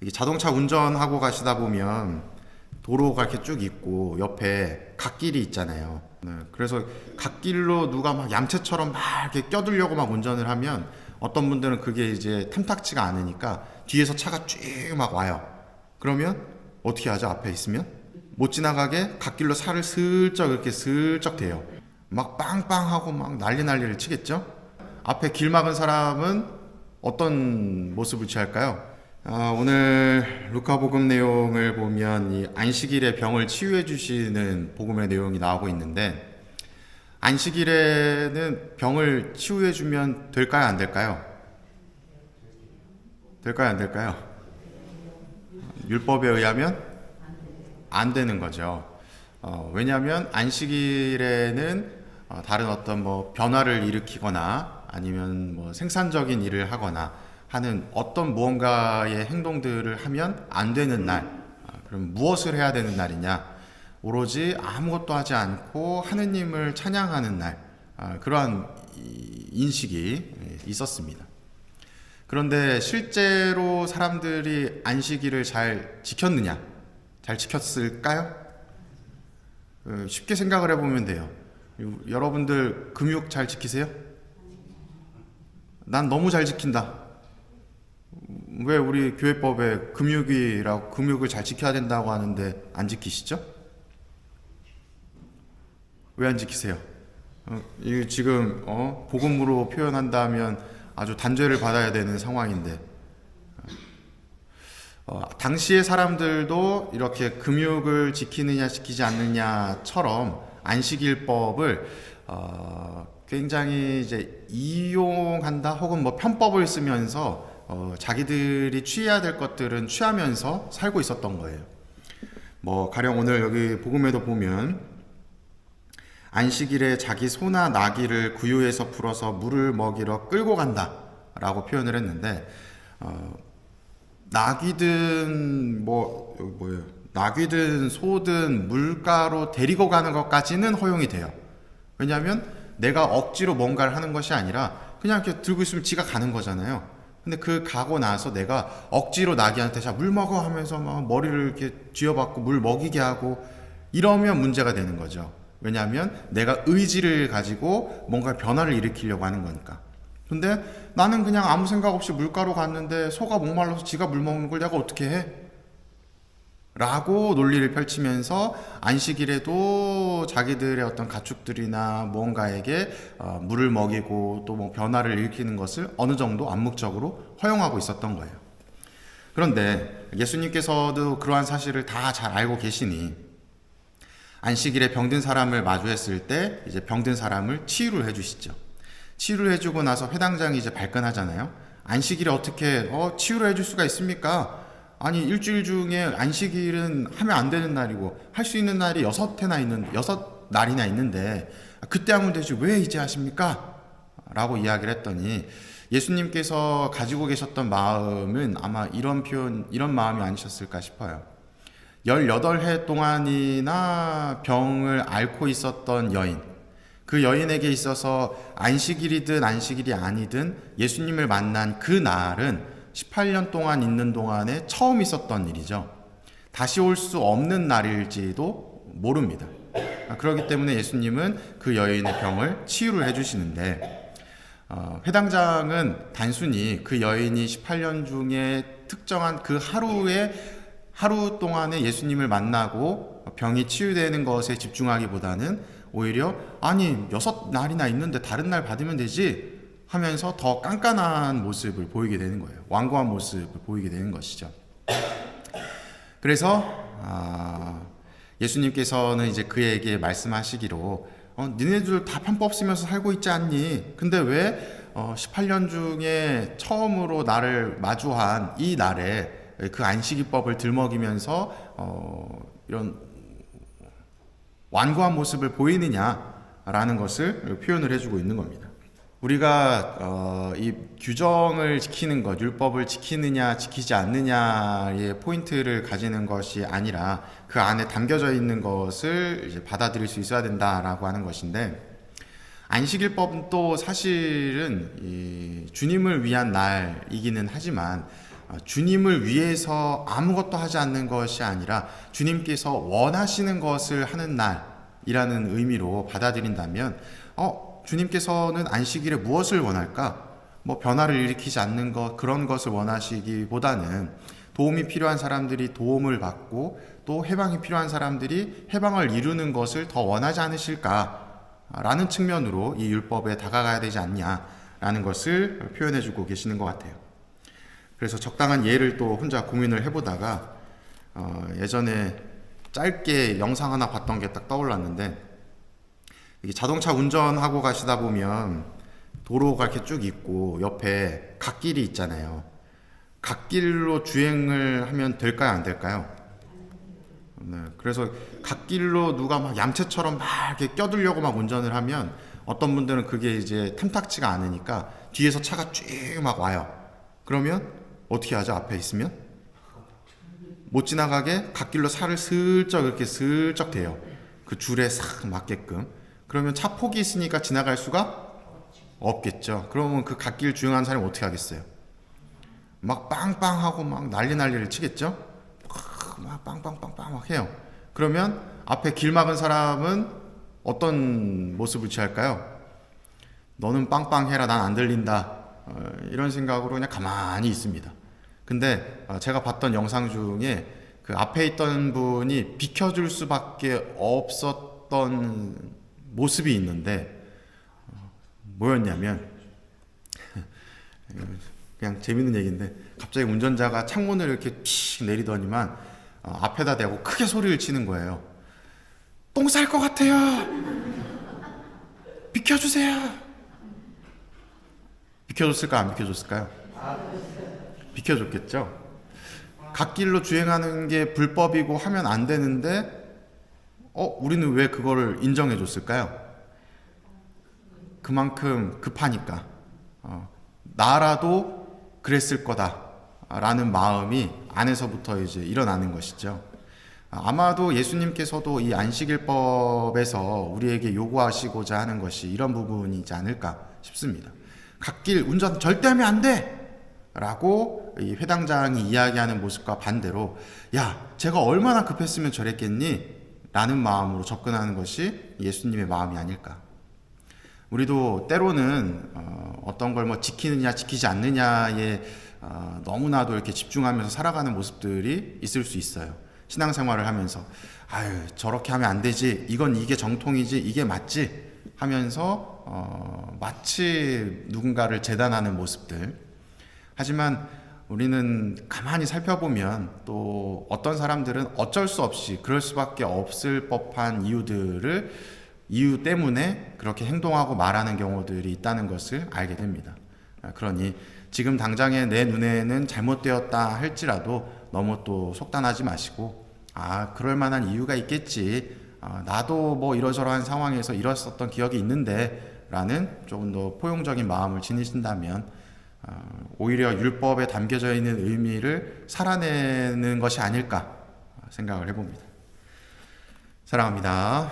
이게 자동차 운전하고 가시다 보면 도로가 이렇게 쭉 있고 옆에 갓길이 있잖아요. 네, 그래서 갓길로 누가 막 얌체처럼 막 이렇게 껴들려고 막 운전을 하면 어떤 분들은 그게 이제 탐탁치가 않으니까 뒤에서 차가 쭉 막 와요. 그러면 어떻게 하죠? 앞에 있으면 못 지나가게 갓길로 살을 슬쩍 이렇게 슬쩍 대요. 막 빵빵하고 막 난리를 치겠죠? 앞에 길 막은 사람은 어떤 모습을 취할까요? 오늘 루카복음 내용을 보면 이 안식일에 병을 치유해 주시는 복음의 내용이 나오고 있는데, 안식일에는 병을 치유해 주면 될까요, 안 될까요? 될까요, 안 될까요? 율법에 의하면 안 되는 거죠. 왜냐하면 안식일에는 다른 어떤 뭐 변화를 일으키거나 아니면 뭐 생산적인 일을 하거나 하는 어떤 무언가의 행동들을 하면 안 되는 날. 그럼 무엇을 해야 되는 날이냐? 오로지 아무것도 하지 않고 하느님을 찬양하는 날. 그러한 인식이 있었습니다. 그런데 실제로 사람들이 안식일을 잘 지켰느냐? 잘 지켰을까요? 쉽게 생각을 해보면 돼요. 여러분들 금육 잘 지키세요? 난 너무 잘 지킨다. 왜 우리 교회법에 금육을 잘 지켜야 된다고 하는데 안 지키시죠? 왜 안 지키세요? 이게 지금 복음으로 표현한다면 아주 단죄를 받아야 되는 상황인데, 당시의 사람들도 이렇게 금육을 지키느냐 지키지 않느냐처럼 안식일법을 굉장히 이제 이용한다 혹은 뭐 편법을 쓰면서 자기들이 취해야 될 것들은 취하면서 살고 있었던 거예요. 뭐 가령 오늘 여기 복음에도 보면 안식일에 자기 소나 나귀를 구유에서 풀어서 물을 먹이러 끌고 간다 라고 표현을 했는데, 나귀든 나귀든 소든 물가로 데리고 가는 것까지는 허용이 돼요. 왜냐하면 내가 억지로 뭔가를 하는 것이 아니라 그냥 이렇게 들고 있으면 지가 가는 거잖아요. 근데 그 가고 나서 내가 억지로 나귀한테 자 물 먹어 하면서 막 머리를 이렇게 쥐어받고 물 먹이게 하고 이러면 문제가 되는 거죠. 왜냐하면 내가 의지를 가지고 뭔가 변화를 일으키려고 하는 거니까. 근데 나는 그냥 아무 생각 없이 물가로 갔는데 소가 목말라서 지가 물 먹는 걸 내가 어떻게 해? 라고 논리를 펼치면서 안식일에도 자기들의 어떤 가축들이나 무언가에게 물을 먹이고 또 뭐 변화를 일으키는 것을 어느 정도 암묵적으로 허용하고 있었던 거예요. 그런데 예수님께서도 그러한 사실을 다 잘 알고 계시니 안식일에 병든 사람을 마주했을 때 이제 병든 사람을 치유를 해주시죠. 치유를 해주고 나서 회당장이 이제 발끈하잖아요. 안식일에 어떻게 치유를 해줄 수가 있습니까? 아니 일주일 중에 안식일은 하면 안 되는 날이고 할 수 있는 날이 6날이나 있는데 그때 하면 되지 왜 이제 하십니까? 라고 이야기를 했더니 예수님께서 가지고 계셨던 마음은 아마 이런 마음이 아니셨을까 싶어요. 18해 동안이나 병을 앓고 있었던 여인, 그 여인에게 있어서 안식일이든 안식일이 아니든 예수님을 만난 그 날은 18년 동안 있는 동안에 처음 있었던 일이죠. 다시 올 수 없는 날일지도 모릅니다. 그렇기 때문에 예수님은 그 여인의 병을 치유를 해주시는데, 회당장은 단순히 그 여인이 18년 중에 특정한 그 하루 동안에 예수님을 만나고 병이 치유되는 것에 집중하기보다는 오히려 아니 6날이나 있는데 다른 날 받으면 되지 하면서 더 깐깐한 모습을 보이게 되는 거예요. 완고한 모습을 보이게 되는 것이죠. 그래서 예수님께서는 이제 그에게 말씀하시기로 니네들 다 편법 쓰면서 살고 있지 않니? 근데 왜 18년 중에 처음으로 나를 마주한 이 날에 그 안식일법을 들먹이면서 이런 완고한 모습을 보이느냐라는 것을 표현을 해주고 있는 겁니다. 우리가 이 규정을 지키는 것, 율법을 지키느냐 지키지 않느냐의 포인트를 가지는 것이 아니라 그 안에 담겨져 있는 것을 이제 받아들일 수 있어야 된다라고 하는 것인데, 안식일법은 또 사실은 이 주님을 위한 날이기는 하지만 주님을 위해서 아무것도 하지 않는 것이 아니라 주님께서 원하시는 것을 하는 날이라는 의미로 받아들인다면 주님께서는 안식일에 무엇을 원할까? 뭐 변화를 일으키지 않는 것, 그런 것을 원하시기보다는 도움이 필요한 사람들이 도움을 받고 또 해방이 필요한 사람들이 해방을 이루는 것을 더 원하지 않으실까라는 측면으로 이 율법에 다가가야 되지 않냐라는 것을 표현해주고 계시는 것 같아요. 그래서 적당한 예를 또 혼자 고민을 해보다가 예전에 짧게 영상 하나 봤던 게 딱 떠올랐는데, 이게 자동차 운전하고 가시다 보면 도로가 이렇게 쭉 있고 옆에 갓길이 있잖아요. 갓길로 주행을 하면 될까요, 안 될까요? 네, 그래서 갓길로 누가 막 얌체처럼 막 이렇게 껴들려고 막 운전을 하면 어떤 분들은 그게 이제 탐탁지가 않으니까 뒤에서 차가 쭉 막 와요. 그러면 어떻게 하죠? 앞에 있으면 못 지나가게 갓길로 살을 슬쩍 이렇게 슬쩍 대요. 그 줄에 싹 맞게끔. 그러면 차 폭이 있으니까 지나갈 수가 없겠죠. 그러면 그 갓길 주행하는 사람이 어떻게 하겠어요? 막 빵빵하고 막 난리를 치겠죠. 막 빵빵빵빵 막 해요. 그러면 앞에 길 막은 사람은 어떤 모습을 취할까요? 너는 빵빵해라, 난 안 들린다, 이런 생각으로 그냥 가만히 있습니다. 근데 제가 봤던 영상 중에 그 앞에 있던 분이 비켜줄 수밖에 없었던 모습이 있는데 뭐였냐면 그냥 재밌는 얘기인데, 갑자기 운전자가 창문을 이렇게 픽 내리더니만 앞에다 대고 크게 소리를 치는 거예요. 똥 쌀 것 같아요. 비켜주세요. 비켜줬을까, 안 비켜줬을까요? 비켜줬겠죠. 갓길로 주행하는 게 불법이고 하면 안 되는데 우리는 왜 그거를 인정해 줬을까요? 그만큼 급하니까. 나라도 그랬을 거다라는 마음이 안에서부터 이제 일어나는 것이죠. 아마도 예수님께서도 이 안식일법에서 우리에게 요구하시고자 하는 것이 이런 부분이지 않을까 싶습니다. 갓길 운전 절대 하면 안 돼! 라고 이 회당장이 이야기하는 모습과 반대로, 야, 제가 얼마나 급했으면 저랬겠니? 라는 마음으로 접근하는 것이 예수님의 마음이 아닐까. 우리도 때로는 어떤 걸 뭐 지키느냐 지키지 않느냐에 너무나도 이렇게 집중하면서 살아가는 모습들이 있을 수 있어요. 신앙생활을 하면서 아유, 저렇게 하면 안 되지, 이게 정통이지, 이게 맞지 하면서 마치 누군가를 재단하는 모습들. 하지만 우리는 가만히 살펴보면 또 어떤 사람들은 어쩔 수 없이 그럴 수밖에 없을 법한 이유 때문에 그렇게 행동하고 말하는 경우들이 있다는 것을 알게 됩니다. 그러니 지금 당장에 내 눈에는 잘못되었다 할지라도 너무 또 속단하지 마시고, 그럴 만한 이유가 있겠지, 나도 뭐 이러저러한 상황에서 이랬었던 기억이 있는데 라는 조금 더 포용적인 마음을 지니신다면 오히려 율법에 담겨져 있는 의미를 살아내는 것이 아닐까 생각을 해봅니다. 사랑합니다.